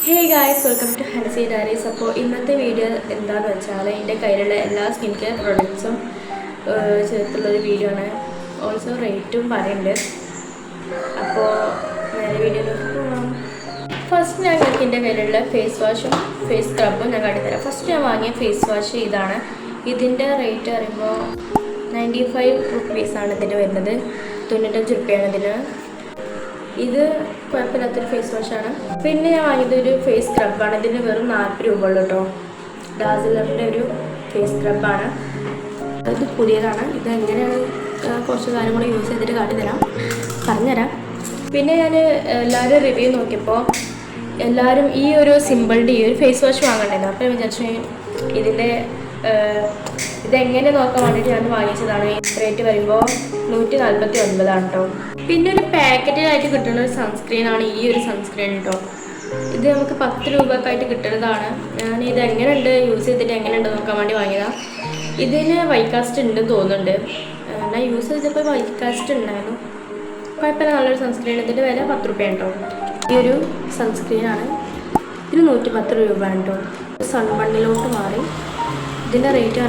Hey guys, welcome to Hansi Diaries. അപ്പോൾ ഇന്നത്തെ video എന്താണെന്ന് വെച്ചാൽ എൻ്റെ കയ്യിലുള്ള എല്ലാ സ്കിൻ കെയർ പ്രൊഡക്ട്സും ചേർത്തുള്ളൊരു വീഡിയോ ആണ്. ഓൾസോ റേറ്റും പറയുന്നുണ്ട്. അപ്പോൾ നേരെ വീഡിയോയിലേക്ക് പോകാം. ഫസ്റ്റ് ഞാൻ എൻ്റെ കയ്യിലുള്ള ഫേസ് വാഷും ഫേസ് സ്ക്രബും ഞാൻ കാട്ടിത്തരാം. ഫസ്റ്റ് ഞാൻ വാങ്ങിയ ഫേസ് വാഷ് ഇതാണ്. ഇതിൻ്റെ റേറ്റ് പറയുമ്പോൾ 95 റുപ്പീസാണ് ഇതിന് വരുന്നത്. 95 രൂപയാണ് ഇതിന്. ഇത് കുഴപ്പമില്ലാത്തൊരു ഫേസ് വാഷാണ്. പിന്നെ ഞാൻ വാങ്ങിയതൊരു ഫേസ് സ്ക്രബാണ്. ഇതിന് വെറും 40 രൂപ ഉള്ളൂ കേട്ടോ. ഡാസിലറിൻ്റെ ഒരു ഫേസ് സ്ക്രബാണ്. ഇത് പുതിയതാണ്. ഇത് എങ്ങനെയാണ് കുറച്ച് കാര്യം കൂടെ യൂസ് ചെയ്തിട്ട് കാട്ടിത്തരാം, പറഞ്ഞുതരാം. പിന്നെ ഞാൻ എല്ലാവരും റിവ്യൂ നോക്കിയപ്പോൾ എല്ലാവരും ഈ ഒരു സിമ്പിളിൻ്റെ ഈ ഒരു ഫേസ് വാഷ് വാങ്ങണ്ടായിരുന്നു. അപ്പോൾ വിചാരിച്ചു ഇതിൻ്റെ ഇതെങ്ങനെ നോക്കാൻ വേണ്ടിയിട്ട് ഞാൻ വാങ്ങിച്ചതാണ്. റേറ്റ് വരുമ്പോൾ 149 കേട്ടോ. പിന്നെ ഒരു പാക്കറ്റിലായിട്ട് കിട്ടുന്ന ഒരു സൺസ്ക്രീനാണ് ഈ ഒരു സൺസ്ക്രീൻ കേട്ടോ. ഇത് നമുക്ക് 10 രൂപക്കായിട്ട് കിട്ടുന്നതാണ്. ഞാൻ ഇത് എങ്ങനെയുണ്ട് യൂസ് ചെയ്തിട്ട് എങ്ങനെയുണ്ട് നോക്കാൻ വേണ്ടി വാങ്ങിയതാണ്. ഇതിന് വൈറ്റ് കാസ്റ്റ് ഉണ്ടെന്ന് തോന്നുന്നുണ്ട്. ഞാൻ യൂസ് ചെയ്തപ്പോൾ വൈറ്റ് കാസ്റ്റ് ഉണ്ടായിരുന്നു. കുഴപ്പമില്ല, നല്ലൊരു സൺസ്ക്രീൻ. ഇതിൻ്റെ വില 10 രൂപയാണ് കേട്ടോ. ഈ ഒരു സൺസ്ക്രീനാണ്. ഇതിന് 110 രൂപയാണ് കേട്ടോ. സൺബണ്ണിലോട്ട് മാറി ഇതിൻ്റെ റേറ്റ്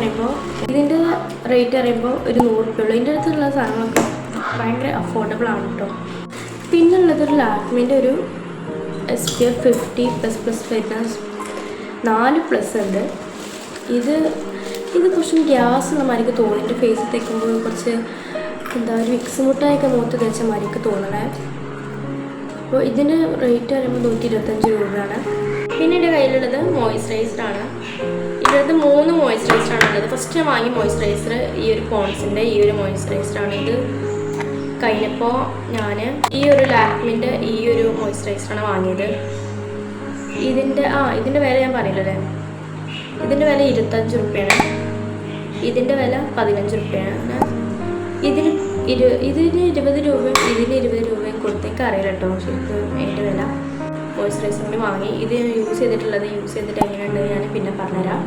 പറയുമ്പോൾ ഒരു 100 രൂപയുള്ളൂ. ഇതിൻ്റെ അടുത്തുള്ള സാധനങ്ങളൊക്കെ ഭയങ്കര അഫോർഡബിൾ ആണ് കേട്ടോ. പിന്നുള്ളതൊരു ലാക്മിൻ്റെ ഒരു SPF 50++ ഫിറ്റ്നസ് 4+ ഉണ്ട്. ഇത് കുറച്ചും ഗ്യാസ് ഉള്ള മാതിരിക്ക് തോന്നി. എൻ്റെ ഫേസിൽ തേക്കുമ്പോൾ കുറച്ച് ഒരു വിക്സ് മുട്ടായൊക്കെ മുഖത്ത് തേച്ച മാതിരിക്ക് തോന്നണേ. അപ്പോൾ ഇതിൻ്റെ റേറ്റ് പറയുമ്പോൾ 125 രൂപയാണ്. പിന്നെ എൻ്റെ കയ്യിലുള്ളത് മോയ്സ്ചറൈസറാണ്. ഇതിനകത്ത് 3 മോയ്സ്ചറൈസറാണ് ഉള്ളത്. ഫസ്റ്റ് ഞാൻ വാങ്ങിയ മോയ്സ്ചറൈസർ ഈ ഒരു പോൺസിൻ്റെ ഈ ഒരു മോയ്സ്ചറൈസറാണ്. ഇത് കഴിഞ്ഞപ്പോൾ ഞാൻ ഈ ഒരു ലാക്മിൻ്റെ ഈ ഒരു മോയ്സ്ചറൈസറാണ് വാങ്ങിയത്. ഇതിൻ്റെ വില ഞാൻ പറയില്ലല്ലേ. ഇതിൻ്റെ വില 25 രൂപയാണ്. ഇതിൻ്റെ വില 15 രൂപയാണ്. ഇതിന് 20 രൂപയും ഇതിന് 20 രൂപയും കൊടുത്തേക്ക് അറിയില്ല കേട്ടോ ശരിക്കും അതിൻ്റെ വില. മോയ്സ്ചറൈസർ കൂടി വാങ്ങി. ഇത് യൂസ് ചെയ്തിട്ട് എങ്ങനെയുണ്ട് ഞാൻ പിന്നെ പറഞ്ഞുതരാം.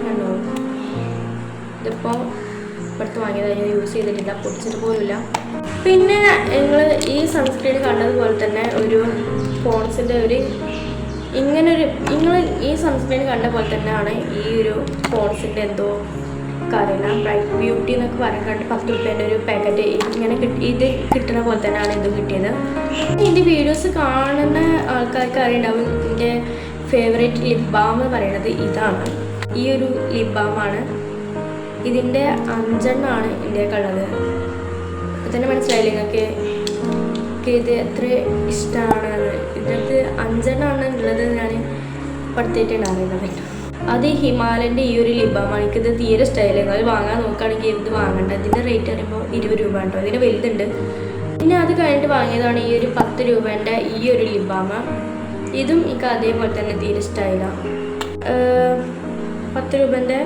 കണ്ടോ, ഇതിപ്പോൾ ഇപ്പോഴത്തെ വാങ്ങിയതായി യൂസ് ചെയ്തിട്ടില്ല, പൊടിച്ചിട്ട് പോലുമില്ല. പിന്നെ നിങ്ങൾ ഈ സൺസ്ക്രീൻ കണ്ടതുപോലെ തന്നെ ഒരു പോൺസിൻ്റെ നിങ്ങൾ ഈ സൺസ്ക്രീൻ കണ്ട പോലെ തന്നെയാണ് ഈ ഒരു പോൺസിൻ്റെ എന്തോ കാര്യമില്ല ബ്രൈറ്റ് ബ്യൂട്ടി എന്നൊക്കെ പറയുന്നത് 10 രൂപേൻ്റെ ഒരു പാക്കറ്റ് ഇത് കിട്ടുന്ന പോലെ തന്നെയാണ് ഇത് കിട്ടിയത്. എൻ്റെ വീഡിയോസ് കാണുന്ന ആൾക്കാർക്ക് അറിയുണ്ടാവും എൻ്റെ ഫേവറേറ്റ് ലിപ് ബാം എന്ന് പറയുന്നത് ഇതാണ്. ഈ ഒരു ലിപ് ബാമാണ്. ഇതിൻ്റെ 5 എണ്ണമാണ് എൻ്റെ ഉള്ളത്. അതന്നെ മനസ്സിലായില്ലേ നിങ്ങൾക്ക് ഇത് എത്ര ഇഷ്ടമാണ്. ഇതിനകത്ത് 5 എണ്ണമാണ് ഉള്ളത്. ഞാൻ പഠിത്തിയിട്ടാണ് അറിയുന്നത്. അത് ഹിമാലയൻ്റെ ഈ ഒരു ലിപ് ബാമാണ്. എനിക്കിത് തീരെ ഇഷ്ടമായില്ല. നിങ്ങൾ വാങ്ങാൻ നോക്കുകയാണെങ്കിൽ ഇത് വാങ്ങണ്ട. ഇതിൻ്റെ റേറ്റ് പറയുമ്പോൾ 20 രൂപ കേട്ടോ. ഇതിന് വലുതുണ്ട്. പിന്നെ അത് കഴിഞ്ഞിട്ട് വാങ്ങിയതാണ് ഈ ഒരു 10 രൂപേൻ്റെ ഈ ഒരു ലിപ് ബാം. ഇതും എനിക്ക് അതേപോലെ തന്നെ തീരെ ഇഷ്ടമായില്ല. 10 രൂപേൻ്റെ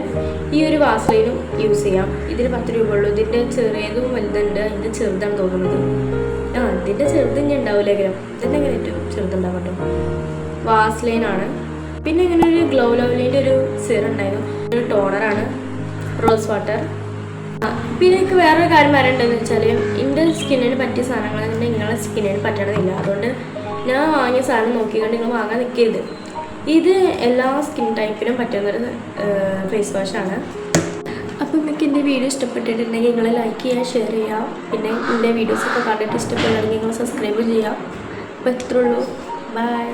ഈ ഒരു വാസ്ലൈനും യൂസ് ചെയ്യാം. ഇതിന് 10 രൂപ ഉള്ളൂ. ഇതിൻ്റെ ചെറിയതും വലുതുണ്ട്. ഇതിൻ്റെ ചെറുതാണ് തോന്നുന്നത്. ഇതിൻ്റെ ചെറുത് ഇനി ഉണ്ടാവില്ല. ഇതിൻ്റെ എങ്ങനെ ഏറ്റവും ചെറുതുണ്ടാവും കേട്ടോ. വാസ്ലൈനാണ്. പിന്നെ ഇങ്ങനെ ഒരു ഗ്ലോ ലവ്ലിൻ്റെ ഒരു സിറം ഉണ്ടായിരുന്നു. ഒരു ടോണറാണ്, റോസ് വാട്ടർ. പിന്നെ എനിക്ക് വേറൊരു കാര്യം പറയേണ്ടതെന്ന് വെച്ചാൽ എൻ്റെ സ്കിന്നിന് പറ്റിയ സാധനങ്ങൾ നിങ്ങളുടെ സ്കിന്നിന് പറ്റണമെന്നില്ല. അതുകൊണ്ട് ഞാൻ വാങ്ങിയ സാധനം നോക്കിക്കൊണ്ട് നിങ്ങൾ വാങ്ങാൻ നിൽക്കരുത്. ഇത് എല്ലാ സ്കിൻ ടൈപ്പിനും പറ്റുന്നൊരു ഫേസ് വാഷാണ്. അപ്പോൾ നിങ്ങൾക്ക് എൻ്റെ വീഡിയോ ഇഷ്ടപ്പെട്ടിട്ടുണ്ടെങ്കിൽ നിങ്ങൾ ലൈക്ക് ചെയ്യുക, ഷെയർ ചെയ്യുക. പിന്നെ എൻ്റെ വീഡിയോസൊക്കെ കണ്ടിട്ട് ഇഷ്ടപ്പെടുകയാണെങ്കിൽ നിങ്ങൾ സബ്സ്ക്രൈബ് ചെയ്യുക. അപ്പോൾ ഇത്രേ ഉള്ളൂ. ബൈ.